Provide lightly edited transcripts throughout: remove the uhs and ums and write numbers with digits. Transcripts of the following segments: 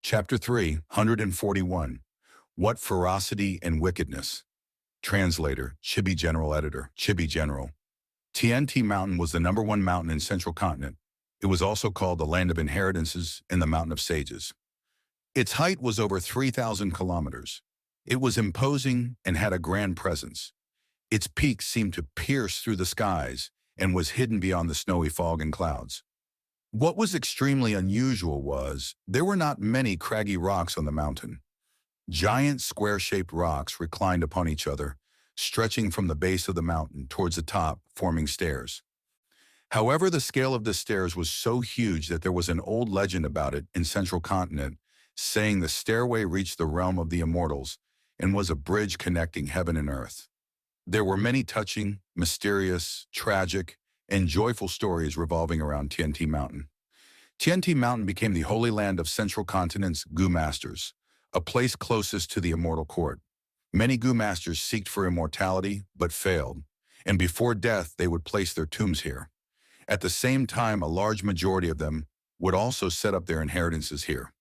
Chapter 341. What Ferocity and Wickedness. Translator, Chibi General Editor, Chibi General. TNT Mountain was the #1 mountain in Central Continent. It was also called the Land of Inheritances and the Mountain of Sages. Its height was over 3,000 kilometers. It was imposing and had a grand presence. Its peak seemed to pierce through the skies and was hidden beyond the snowy fog and clouds. What was extremely unusual was there were not many craggy rocks on the mountain. Giant square-shaped rocks reclined upon each other, stretching from the base of the mountain towards the top, forming stairs. However, the scale of the stairs was so huge that there was an old legend about it in Central Continent, saying the stairway reached the realm of the immortals and was a bridge connecting heaven and earth. There were many touching, mysterious, tragic, and joyful stories revolving around TNT Mountain. TNT Mountain became the holy land of Central Continent's Gu Masters, a place closest to the immortal court. Many Gu Masters seeked for immortality, but failed, and before death they would place their tombs here. At the same time, a large majority of them would also set up their inheritances here.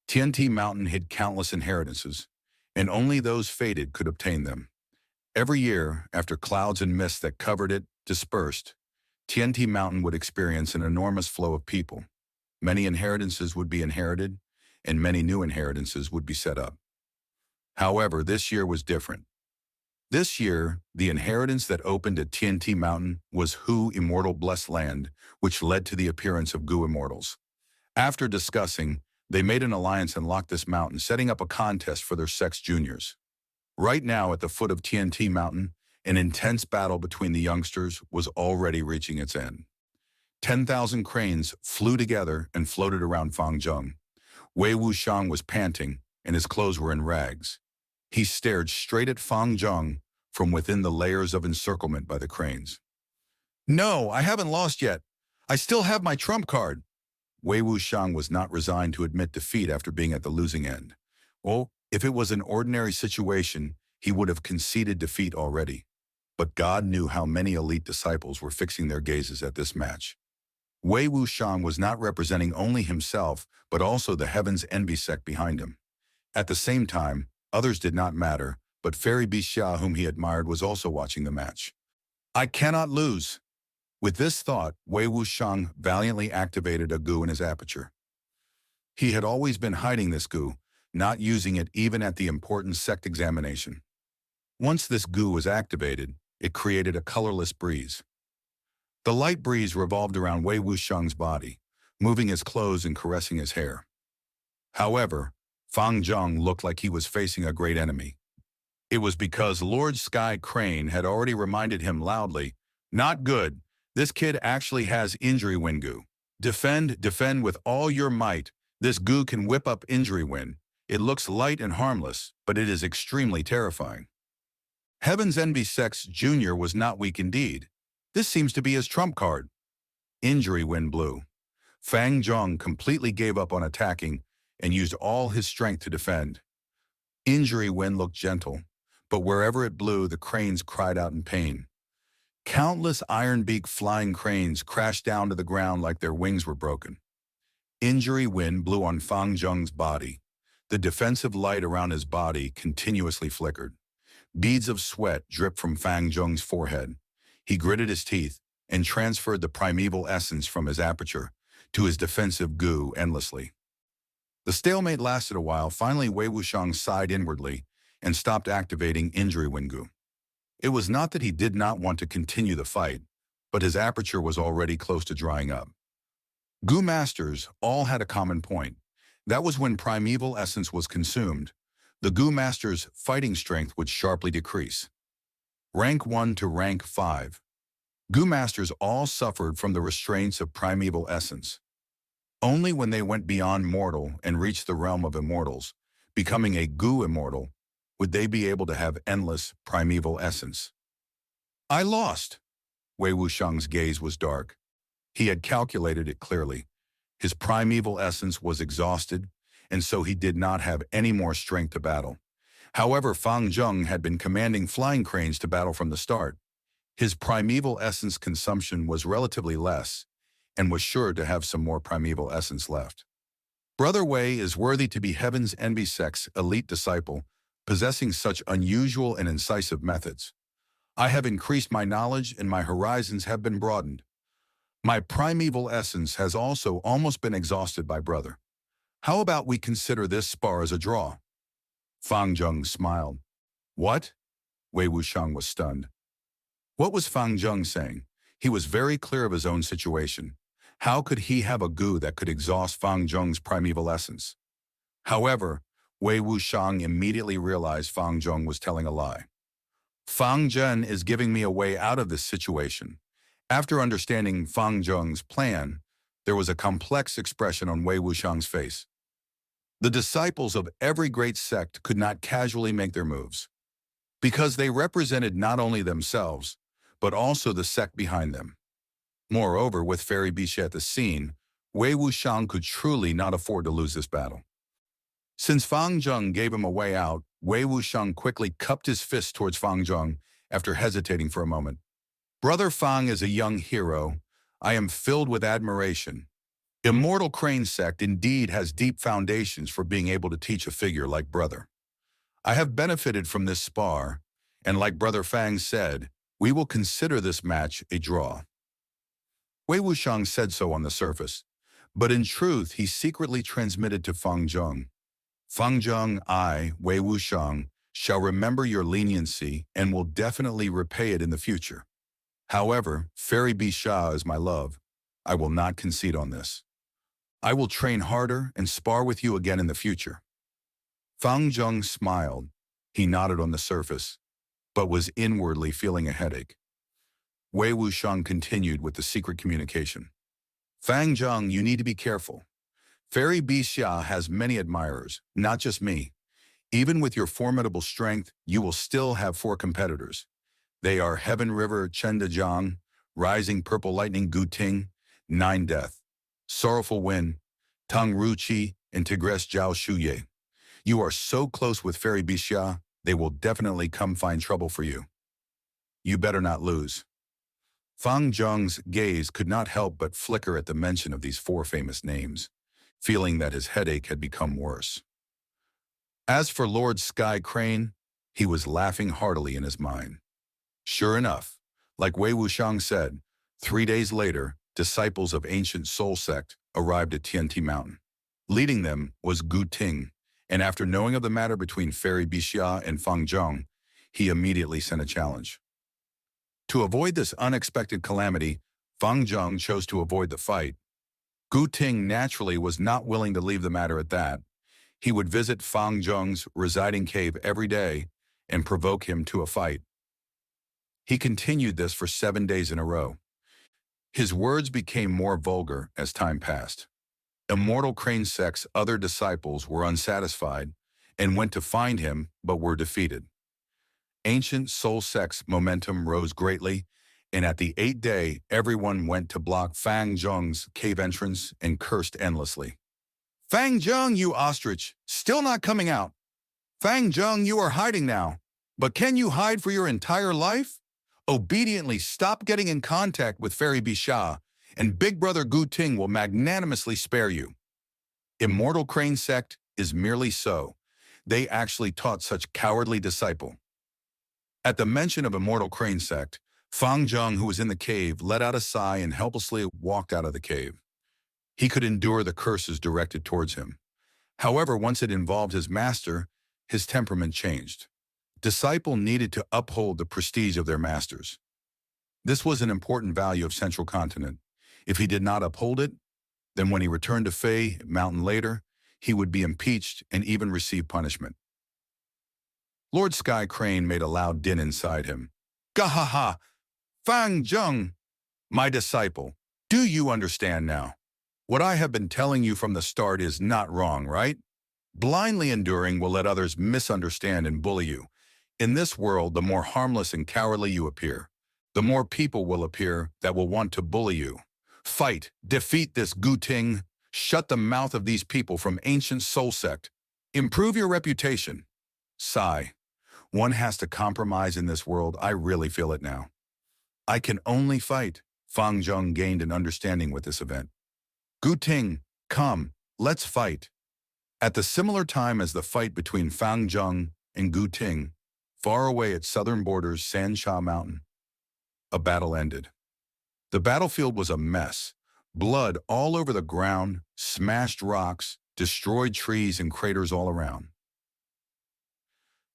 TNT Mountain hid countless inheritances, and only those fated could obtain them. Every year, after clouds and mists that covered it dispersed, TNT Mountain would experience an enormous flow of people. Many inheritances would be inherited, and many new inheritances would be set up. However, this year was different. This year, the inheritance that opened at TNT Mountain was Hu Immortal Blessed Land, which led to the appearance of Gu Immortals. After discussing, they made an alliance and locked this mountain, setting up a contest for their sex juniors. Right now, at the foot of TNT Mountain, an intense battle between the youngsters was already reaching its end. 10,000 cranes flew together and floated around Fangjung. Wei Wuxiang was panting, and his clothes were in rags. He stared straight at Fangjung from within the layers of encirclement by the cranes. "No, I haven't lost yet. I still have my trump card." Wei Wuxiang was not resigned to admit defeat after being at the losing end. Well, if it was an ordinary situation, he would have conceded defeat already. But God knew how many elite disciples were fixing their gazes at this match. Wei Wuxiang was not representing only himself, but also the heavens envy sect behind him. At the same time, others did not matter, but Fairy Bixia, whom he admired, was also watching the match. "I cannot lose." With this thought, Wei Wuxiang valiantly activated a Gu in his aperture. He had always been hiding this Gu, not using it even at the important sect examination. Once this Gu was activated, it created a colorless breeze. The light breeze revolved around Wei Wuxiang's body, moving his clothes and caressing his hair. However, Fangjung looked like he was facing a great enemy. It was because Lord Sky Crane had already reminded him loudly, "Not good. This kid actually has injury wind Gu. Defend with all your might. This Gu can whip up injury wind. It looks light and harmless, but it is extremely terrifying." Heaven's Envy Sex Jr. was not weak indeed. This seems to be his trump card. Injury wind blew. Fangjung completely gave up on attacking and used all his strength to defend. Injury wind looked gentle, but wherever it blew, the cranes cried out in pain. Countless iron-beak flying cranes crashed down to the ground like their wings were broken. Injury wind blew on Fangjung's body. The defensive light around his body continuously flickered. Beads of sweat dripped from Fangjung's forehead. He gritted his teeth and transferred the primeval essence from his aperture to his defensive Gu endlessly. The stalemate lasted a while. Finally, Wei Wuxiang sighed inwardly and stopped activating injury wind Gu. It was not that he did not want to continue the fight, but his aperture was already close to drying up. Gu Masters all had a common point. That was when primeval essence was consumed, the Gu Master's fighting strength would sharply decrease. Rank 1 to rank 5. Gu Masters all suffered from the restraints of primeval essence. Only when they went beyond mortal and reached the realm of immortals, becoming a Gu Immortal, would they be able to have endless primeval essence. "I lost." Wei Wuxiang's gaze was dark. He had calculated it clearly. His primeval essence was exhausted, and so he did not have any more strength to battle. However, Fangjung had been commanding flying cranes to battle from the start. His primeval essence consumption was relatively less, and was sure to have some more primeval essence left. Brother Wei is worthy to be heaven's envy sect's elite disciple, possessing such unusual and incisive methods. I have increased my knowledge and my horizons have been broadened. My primeval essence has also almost been exhausted by brother. How about we consider this spar as a draw? Fang Zheng smiled. What? Wei Wuxiang was stunned. What was Fang Zheng saying? He was very clear of his own situation. How could he have a gu that could exhaust Fang Zheng's primeval essence? However, Wei Wuxiang immediately realized Fang Zheng was telling a lie. Fang Zhen is giving me a way out of this situation. After understanding Fang Zheng's plan, there was a complex expression on Wei Wuxiang's face. The disciples of every great sect could not casually make their moves, because they represented not only themselves, but also the sect behind them. Moreover, with Fairy Bixia at the scene, Wei Wuxiang could truly not afford to lose this battle. Since Fang Zheng gave him a way out, Wei Wuxiang quickly cupped his fist towards Fang Zheng after hesitating for a moment. Brother Fang is a young hero. I am filled with admiration. Immortal Crane sect indeed has deep foundations for being able to teach a figure like brother. I have benefited from this spar, and like Brother Fang said, we will consider this match a draw. Wei Wuxiang said so on the surface, but in truth he secretly transmitted to Fang Zheng. Fang Zheng, I, Wei Wuxiang, shall remember your leniency and will definitely repay it in the future. However, Fairy Bixia is my love. I will not concede on this. I will train harder and spar with you again in the future. Fang Zheng smiled. He nodded on the surface, but was inwardly feeling a headache. Wei Wuxiang continued with the secret communication. Fang Zheng, you need to be careful. Fairy Bixia has many admirers, not just me. Even with your formidable strength, you will still have 4 competitors. They are Heaven River Chen Dejiang, Rising Purple Lightning Gu Ting, Nine Death, Sorrowful Wind, Tang Ruqi, and Tigress Zhao Shuye. You are so close with Fairy Bixia, they will definitely come find trouble for you. You better not lose. Fang Zheng's gaze could not help but flicker at the mention of these 4 famous names, feeling that his headache had become worse. As for Lord Sky Crane, he was laughing heartily in his mind. Sure enough, like Wei Wuxiang said, 3 days later, disciples of ancient Soul Sect arrived at Tianti Mountain. Leading them was Gu Ting, and after knowing of the matter between Fairy Bixia and Fang Zheng, he immediately sent a challenge. To avoid this unexpected calamity, Fang Zheng chose to avoid the fight. Gu Ting naturally was not willing to leave the matter at that. He would visit Fang Zheng's residing cave every day and provoke him to a fight. He continued this for 7 days in a row. His words became more vulgar as time passed. Immortal Crane sect's other disciples were unsatisfied and went to find him but were defeated. Ancient Soul Sect's momentum rose greatly, and at the 8th day, everyone went to block Fang Zheng's cave entrance and cursed endlessly. Fang Zheng, you ostrich, still not coming out. Fang Zheng, you are hiding now. But can you hide for your entire life? Obediently stop getting in contact with Fairy Bixia, and Big Brother Gu Ting will magnanimously spare you. Immortal Crane sect is merely so. They actually taught such cowardly disciple. At the mention of Immortal Crane sect, Fang Zheng, who was in the cave, let out a sigh and helplessly walked out of the cave. He could endure the curses directed towards him. However, once it involved his master, his temperament changed. Disciple needed to uphold the prestige of their masters. This was an important value of Central Continent. If he did not uphold it, then when he returned to Fei Mountain later, he would be impeached and even receive punishment. Lord Sky Crane made a loud din inside him. Gahaha! Fang Zheng! My disciple, do you understand now? What I have been telling you from the start is not wrong, right? Blindly enduring will let others misunderstand and bully you. In this world, the more harmless and cowardly you appear, the more people will appear that will want to bully you. Fight, defeat this Gu Ting, shut the mouth of these people from ancient Soul Sect. Improve your reputation. Sigh. One has to compromise in this world, I really feel it now. I can only fight. Fang Zheng gained an understanding with this event. Gu Ting, come, Let's fight. At the similar time as the fight between Fang Zheng and Gu Ting, far away at southern borders Sansha Mountain, a battle ended. The battlefield was a mess. Blood all over the ground, smashed rocks, destroyed trees and craters all around.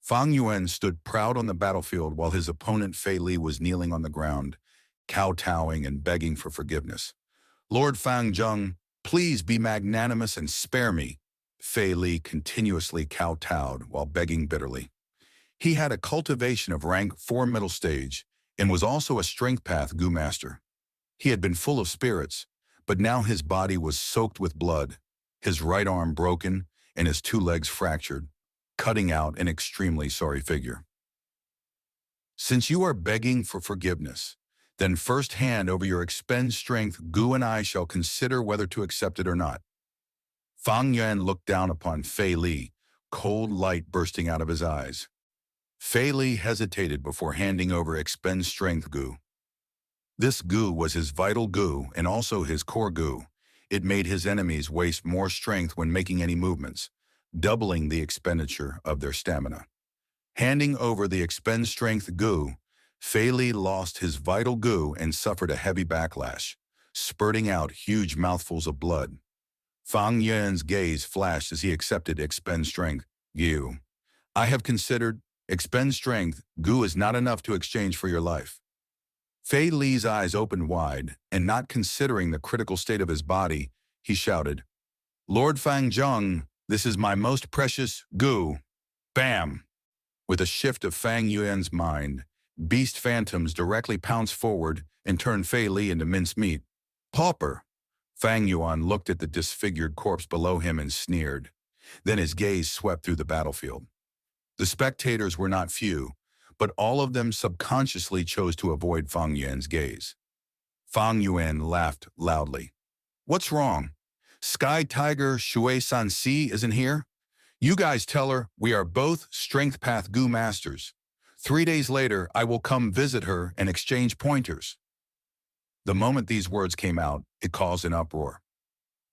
Fang Yuan stood proud on the battlefield while his opponent Fei Li was kneeling on the ground, kowtowing and begging for forgiveness. Lord Fang Zheng, please be magnanimous and spare me. Fei Li continuously kowtowed while begging bitterly. He had a cultivation of rank 4 middle stage and was also a strength path Gu master. He had been full of spirits, but now his body was soaked with blood, his right arm broken and his 2 legs fractured, cutting out an extremely sorry figure. Since you are begging for forgiveness, then first hand over your expend strength, Gu and I shall consider whether to accept it or not. Fang Yuan looked down upon Fei Li, cold light bursting out of his eyes. Fei Li hesitated before handing over expend strength Gu. This Gu was his vital Gu and also his core Gu. It made his enemies waste more strength when making any movements, doubling the expenditure of their stamina. Handing over the expend strength Gu, Fei Li lost his vital Gu and suffered a heavy backlash, spurting out huge mouthfuls of blood. Fang Yuan's gaze flashed as he accepted expend strength Gu. I have considered expend strength Gu is not enough to exchange for your life. Fei Li's eyes opened wide, and not considering the critical state of his body, he shouted, Lord Fang Zheng, this is my most precious Gu. Bam! With a shift of Fang Yuan's mind, beast phantoms directly pounced forward and turned Fei Li into mincemeat. Pauper! Fang Yuan looked at the disfigured corpse below him and sneered. Then his gaze swept through the battlefield. The spectators were not few, but all of them subconsciously chose to avoid Fang Yuan's gaze. Fang Yuan laughed loudly. What's wrong? Sky Tiger Shui Sanxi isn't here? You guys tell her we are both Strength Path Gu Masters. 3 days later, I will come visit her and exchange pointers. The moment these words came out, it caused an uproar.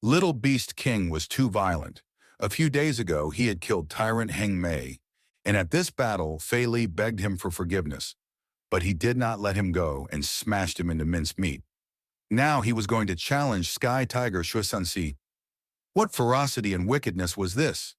Little Beast King was too violent. A few days ago, he had killed Tyrant Heng Mei, and at this battle, Fei Li begged him for forgiveness, but he did not let him go and smashed him into mincemeat. Now he was going to challenge Sky Tiger Shui Sanxi. What ferocity and wickedness was this?